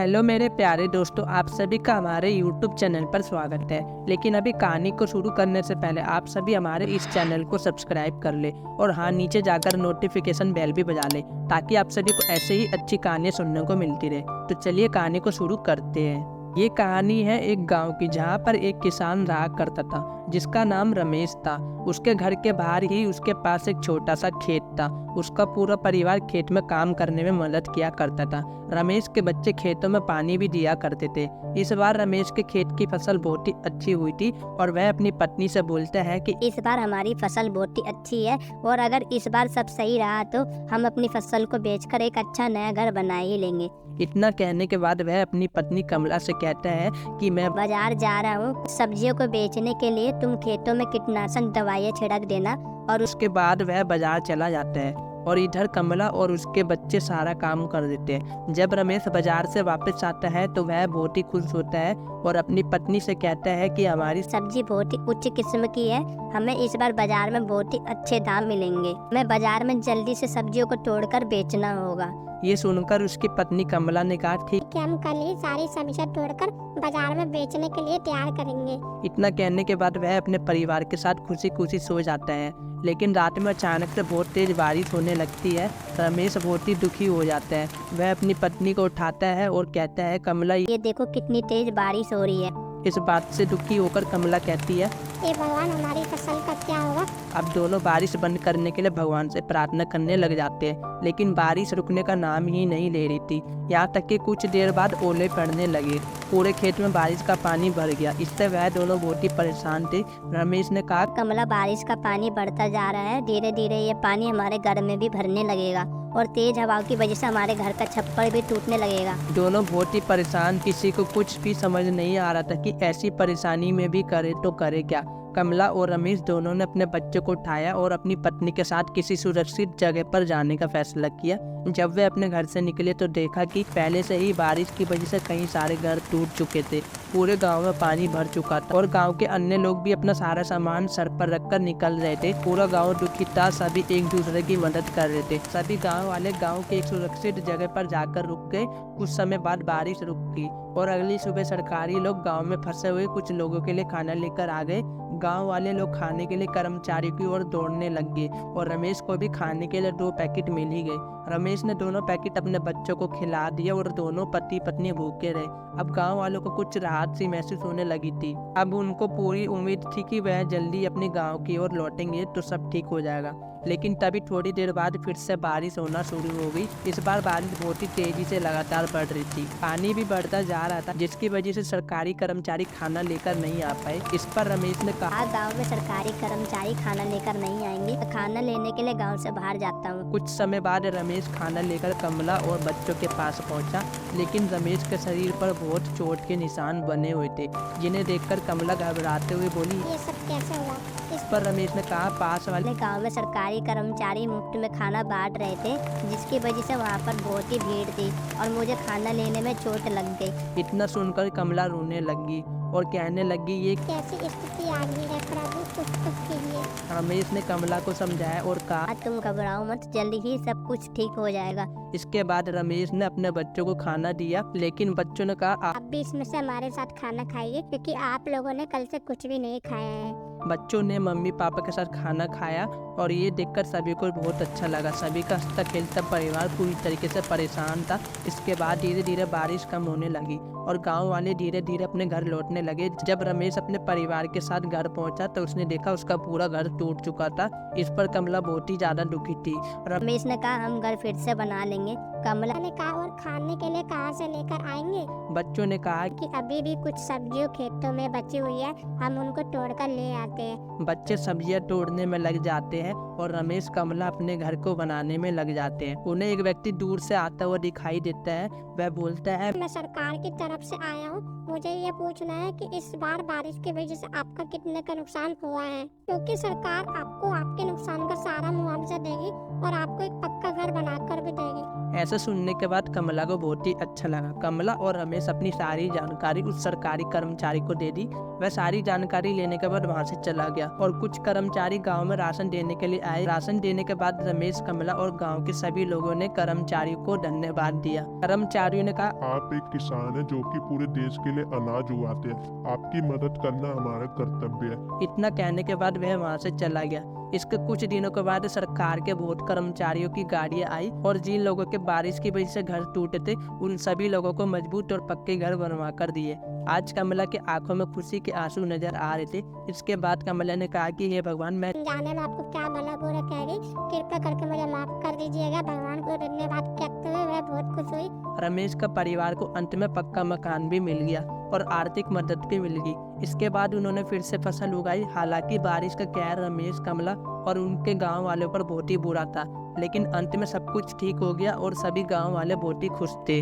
Hello मेरे प्यारे दोस्तों, आप सभी का हमारे YouTube चैनल पर स्वागत है। लेकिन अभी कहानी को शुरू करने से पहले आप सभी हमारे इस चैनल को सब्सक्राइब कर ले और हाँ, नीचे जाकर नोटिफिकेशन बेल भी बजा ले ताकि आप सभी को ऐसे ही अच्छी कहानियाँ सुनने को मिलती रहे। तो चलिए कहानी को शुरू करते हैं। ये कहानी है एक गांव की, जहाँ पर एक किसान रहा करता था जिसका नाम रमेश था। उसके घर के बाहर ही उसके पास एक छोटा सा खेत था। उसका पूरा परिवार खेत में काम करने में मदद किया करता था। रमेश के बच्चे खेतों में पानी भी दिया करते थे। इस बार रमेश के खेत की फसल बहुत ही अच्छी हुई थी और वह अपनी पत्नी से बोलता है कि इस बार हमारी फसल बहुत ही अच्छी है और अगर इस बार सब सही रहा तो हम अपनी फसल को बेचकर एक अच्छा नया घर बना ही लेंगे। इतना कहने के बाद वह अपनी पत्नी कमला से कहता है कि मैं बाजार जा रहा हूँ सब्जियों को बेचने के लिए, तुम खेतों में कीटनाशक दवाइयाँ छिड़क देना। और उसके बाद वह बाजार चला जाता है और इधर कमला और उसके बच्चे सारा काम कर देते हैं। जब रमेश बाजार से वापस आता है तो वह बहुत ही खुश होता है और अपनी पत्नी से कहता है कि हमारी सब्जी बहुत ही उच्च किस्म की है, हमें इस बार बाजार में बहुत ही अच्छे दाम मिलेंगे। मैं बाजार में जल्दी से सब्जियों को तोड़कर बेचना होगा। ये सुनकर उसकी पत्नी कमला ने कहा ठीक कि हम कल ही सारी सब्जियां तोड़कर बाजार में बेचने के लिए तैयार करेंगे। इतना कहने के बाद वह अपने परिवार के साथ खुशी खुशी सो जाता है। लेकिन रात में अचानक से बहुत तेज बारिश होने लगती है। रमेश बहुत ही दुखी हो जाता है। वह अपनी पत्नी को उठाता है और कहता है कमला, ये देखो कितनी तेज बारिश हो रही है। इस बात से दुखी होकर कमला कहती है, ये भगवान हमारी फसल का क्या होगा। अब दोनों बारिश बंद करने के लिए भगवान से प्रार्थना करने लग जाते हैं। लेकिन बारिश रुकने का नाम ही नहीं ले रही थी। यहाँ तक कि कुछ देर बाद ओले पड़ने लगे। पूरे खेत में बारिश का पानी भर गया। इससे वह दोनों बहुत ही परेशान थे। रमेश ने कहा, कमला, बारिश का पानी बढ़ता जा रहा है, धीरे धीरे ये पानी हमारे घर में भी भरने लगेगा और तेज हवाओं की वजह से हमारे घर का छप्पर भी टूटने लगेगा। दोनों बहुत ही परेशान, किसी को कुछ भी समझ नहीं आ रहा था कि ऐसी परेशानी में भी करे तो करे क्या। कमला और रमेश दोनों ने अपने बच्चों को उठाया और अपनी पत्नी के साथ किसी सुरक्षित जगह पर जाने का फैसला किया। जब वे अपने घर से निकले तो देखा कि पहले से ही बारिश की वजह से कई सारे घर टूट चुके थे। पूरे गांव में पानी भर चुका था और गांव के अन्य लोग भी अपना सारा सामान सर पर रखकर निकल रहे थे। पूरा गांव दुखी था, सभी एक दूसरे की मदद कर रहे थे। सभी गांव वाले गांव के एक सुरक्षित जगह पर जाकर रुक गए। कुछ समय बाद बारिश रुक गई और अगली सुबह सरकारी लोग गांव में फंसे हुए कुछ लोगों के लिए खाना लेकर आ गए। गांव वाले लोग खाने के लिए कर्मचारी की ओर दौड़ने लग गए और रमेश को भी खाने के लिए 2 पैकेट मिल ही गए। रमेश ने दोनों पैकेट अपने बच्चों को खिला दिया और दोनों पति पत्नी भूखे रहे। अब गांव वालों को कुछ राहत सी महसूस होने लगी थी। अब उनको पूरी उम्मीद थी कि वह जल्दी अपने गांव की ओर लौटेंगे तो सब ठीक हो जाएगा। लेकिन तभी थोड़ी देर बाद फिर से बारिश होना शुरू हो गई। इस बार बारिश बहुत ही तेजी से लगातार बढ़ रही थी। पानी भी बढ़ता जा रहा था, जिसकी वजह से सरकारी कर्मचारी खाना लेकर नहीं आ पाए। इस पर रमेश ने कहा, गांव में सरकारी कर्मचारी खाना लेकर नहीं आएंगे, तो खाना लेने के लिए गांव से बाहर जाता हूँ। कुछ समय बाद रमेश खाना लेकर कमला और बच्चों के पास पहुंचा। लेकिन रमेश के शरीर पर बहुत चोट के निशान बने हुए थे, जिन्हें देखकर कमला घबराते हुए बोली, ये सब कैसे हुआ। इस पर रमेश ने कहा, पास वाले गांव में सरकारी कर्मचारी मुफ्त में खाना बांट रहे थे, जिसकी वजह से वहां पर बहुत ही भीड़ थी और मुझे खाना लेने में चोट लग गई। इतना सुनकर कमला रोने लगी और कहने लगी, ये कैसी स्थिति आ गई है प्रभु, कुछ कीजिए। रमेश ने कमला को समझाया और कहा, तुम घबराओ मत, जल्दी ही सब कुछ ठीक हो जाएगा। इसके बाद रमेश ने अपने बच्चों को खाना दिया। लेकिन बच्चों ने कहा, आप भी इसमें से हमारे साथ खाना खाइए, क्योंकि आप लोगों ने कल से कुछ भी नहीं खाया है। बच्चों ने मम्मी पापा के साथ खाना खाया और ये देखकर सभी को बहुत अच्छा लगा। सभी का हंसता खेलता परिवार पूरी तरीके से परेशान था। इसके बाद धीरे धीरे बारिश कम होने लगी और गांव वाले धीरे धीरे अपने घर लौटने लगे। जब रमेश अपने परिवार के साथ घर पहुंचा तो उसने देखा उसका पूरा घर टूट चुका था। इस पर कमला बहुत ही ज्यादा दुखी थी। रमेश ने कहा, हम घर फिर से बना लेंगे। कमला ने कहा, और खाने के लिए कहाँ से लेकर आएंगे। बच्चों ने कहा कि अभी भी कुछ सब्जियों खेतों में बची हुई है, हम उनको तोड़कर ले आते हैं। बच्चे सब्जियां तोड़ने में लग जाते हैं और रमेश कमला अपने घर को बनाने में लग जाते हैं। उन्हें एक व्यक्ति दूर से आता हुआ दिखाई देता है। वह बोलता है, मैं सरकार की तरफ से आया हूँ, मुझे ये पूछना है कि इस बार बारिश की वजह से आपका कितने का नुकसान हुआ है, क्योंकि सरकार आपको आपके नुकसान का सारा मुआवजा देगी और आपको एक पक्का घर बनाकर भी देगी। ऐसा सुनने के बाद कमला को बहुत ही अच्छा लगा। कमला और रमेश अपनी सारी जानकारी उस सरकारी कर्मचारी को दे दी। वह सारी जानकारी लेने के बाद वहां से चला गया और कुछ कर्मचारी गांव में राशन देने के लिए आए। राशन देने के बाद रमेश, कमला और गांव के सभी लोगों ने कर्मचारियों को धन्यवाद दिया। कर्मचारियों ने कहा, आप एक किसान हैं जो कि पूरे देश के लिए अनाज उगाते हैं। आपकी मदद करना हमारा कर्तव्य है। इतना कहने के बाद वह वहां से चला गया। इसके कुछ दिनों के बाद सरकार के बहुत कर्मचारियों की गाड़ियां आई और जिन लोगों के बारिश की वजह से घर टूटे थे उन सभी लोगों को मजबूत और पक्के घर बनवा कर दिए। आज कमला के आंखों में खुशी के आंसू नजर आ रहे थे। इसके बाद कमला ने कहा कि हे भगवान, मैं जाने में आपको क्या भला बुरा कह गई, कृपया करके मुझे माफ कर दीजिएगा। भगवान को धन्यवाद कहते हुए वह बहुत खुश हुई। रमेश का परिवार को अंत में पक्का मकान भी मिल गया और आर्थिक मदद भी मिल गई। इसके बाद उन्होंने फिर से फसल उगाई। हालांकि बारिश का कहर रमेश, कमला और उनके गांव वालों पर बहुत ही बुरा था, लेकिन अंत में सब कुछ ठीक हो गया और सभी गांव वाले बहुत ही खुश थे।